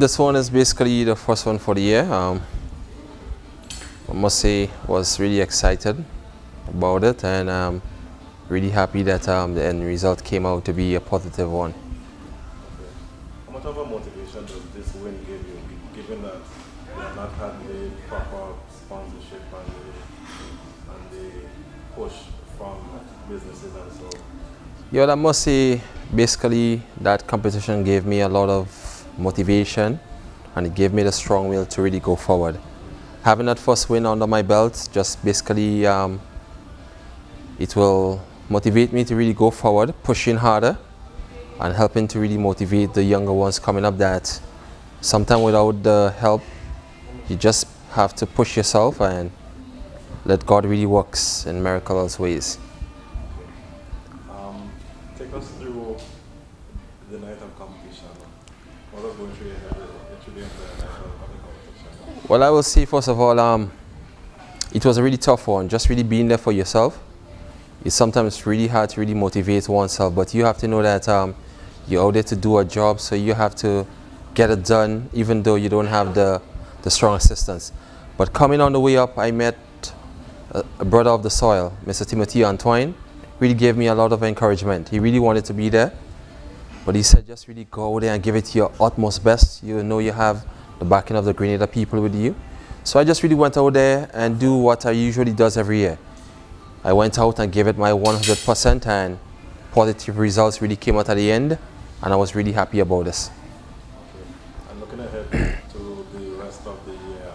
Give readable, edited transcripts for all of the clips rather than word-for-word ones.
this one is basically the first one for the year. I must say, was really excited about it, and really happy that the end result came out to be a positive one. Okay. How much of a motivation does this win give you, given that you have not had the proper sponsorship and the push from businesses and so? Yeah, I must say, basically, that competition gave me a lot of motivation, and it gave me the strong will to really go forward. Having that first win under my belt, just basically, it will motivate me to really go forward, pushing harder, and helping to really motivate the younger ones coming up that sometimes without the help, you just have to push yourself and let God really works in miraculous ways. Take us through the night of competition. What was going through your head the night of the competition? Well, I will say first of all, it was a really tough one. Just really being there for yourself. It's sometimes really hard to really motivate oneself, but you have to know that you're out there to do a job, so you have to get it done, even though you don't have the strong assistance. But coming on the way up, I met a brother of the soil, Mr. Timothy Antoine. Really gave me a lot of encouragement. He really wanted to be there, but he said just really go out there and give it your utmost best. You know you have the backing of the Grenada people with you. So I just really went out there and do what I usually does every year. I went out and gave it my 100%, and positive results really came out at the end, and I was really happy about this. Okay. And looking ahead to the rest of the year,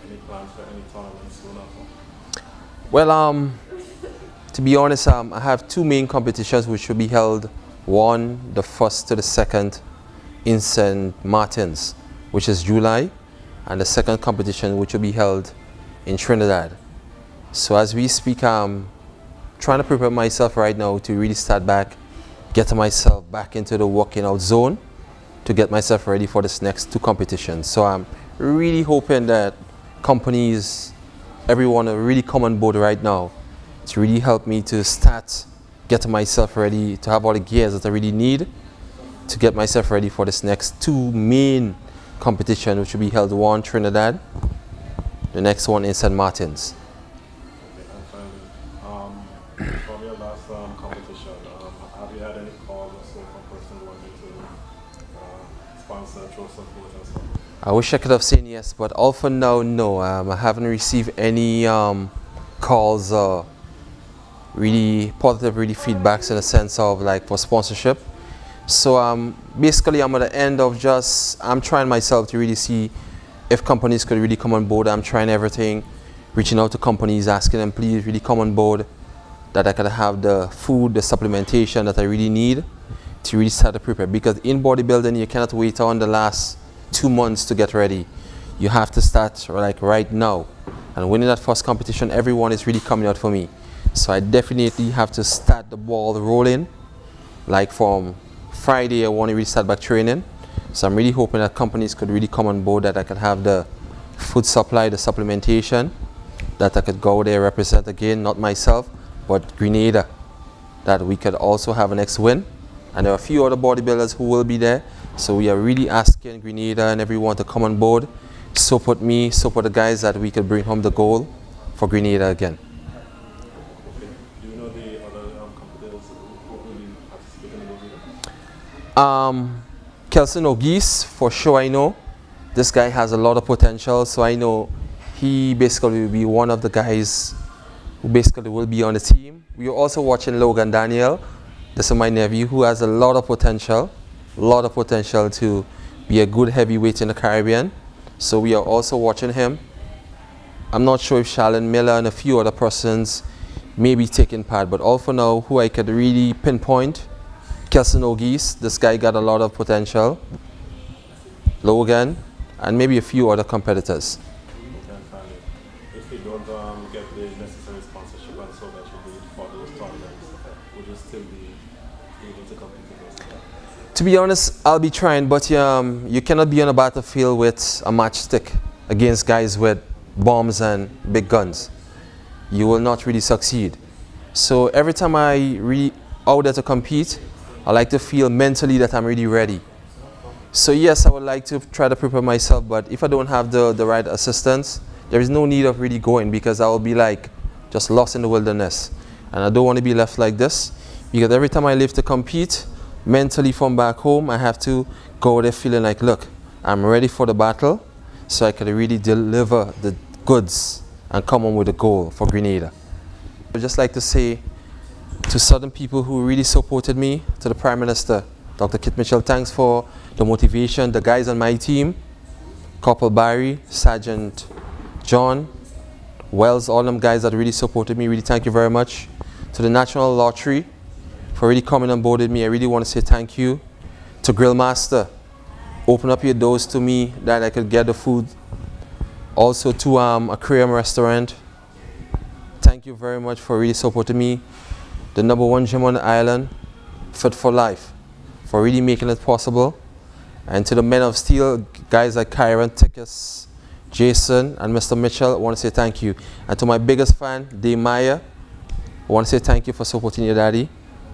any plans for any tournaments soon after? Well, to be honest, I have two main competitions which will be held. One, the 1st to the 2nd in St. Martin's, which is July, and the second competition which will be held in Trinidad. So as we speak, I'm trying to prepare myself right now to really start back, get myself back into the working out zone to get myself ready for this next two competitions. So I'm really hoping that companies, everyone will really come on board right now to really help me to start getting myself ready, to have all the gears that I really need to get myself ready for this next two main competition, which will be held one Trinidad, the next one in St. Martin's. Okay, and finally, from your last competition, have you had any calls or so from person wanting to sponsor, throw support and stuff? I wish I could have said yes, but all for now, no. I haven't received any calls or really positive feedbacks in the sense of like for sponsorship. So basically I'm at the end of I'm trying myself to really see if companies could really come on board. I'm trying everything, reaching out to companies, asking them please really come on board, that I could have the food, the supplementation that I really need to really start to prepare. Because in bodybuilding you cannot wait on the last 2 months to get ready. You have to start like right now. And winning that first competition, everyone is really coming out for me. So I definitely have to start the ball rolling. Like from Friday, I want to really start back training. So I'm really hoping that companies could really come on board, that I could have the food supply, the supplementation, that I could go there, represent again, not myself, but Grenada, that we could also have a next win. And there are a few other bodybuilders who will be there. So we are really asking Grenada and everyone to come on board, support me, support the guys, that we could bring home the goal for Grenada again. Do you know the other competitors who will be participating in the video? Kelson O'Geese, for sure I know. This guy has a lot of potential, so I know he basically will be one of the guys who basically will be on the team. We are also watching Damion Daniel. This is my nephew, who has a lot of potential to be a good heavyweight in the Caribbean. So we are also watching him. I'm not sure if Shalon Miller and a few other persons may be taking part, but all for now, who I could really pinpoint, Kelson O'Geese, this guy got a lot of potential, Logan, and maybe a few other competitors. Okay, and finally, if you don't get the necessary sponsorship and so that you need for those tournaments, would you still be able to compete in those? To be honest, I'll be trying, but you cannot be on a battlefield with a matchstick against guys with bombs and big guns. You will not really succeed. So every time I really out there to compete, I like to feel mentally that I'm really ready. So yes, I would like to try to prepare myself, but if I don't have the right assistance, there is no need of really going, because I will be like just lost in the wilderness. And I don't want to be left like this, because every time I leave to compete, mentally from back home, I have to go there feeling like, look, I'm ready for the battle, so I can really deliver the goods and come on with a goal for Grenada. I would just like to say to certain people who really supported me, to the Prime Minister, Dr. Kit Mitchell, thanks for the motivation. The guys on my team, Corporal Barry, Sergeant John, Wells, all them guys that really supported me, really thank you very much. To the National Lottery for really coming on board with me, I really want to say thank you. To Grill Master, open up your doors to me that I could get the food. Also to Aquarium Restaurant, thank you very much for really supporting me. The #1 gym on the island, Fit for Life, for really making it possible. And to the Men of Steel, guys like Kyron, Tickets, Jason, and Mr. Mitchell, I want to say thank you. And to my biggest fan, Dave Meyer, I want to say thank you for supporting your daddy,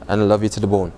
and I love you to the bone.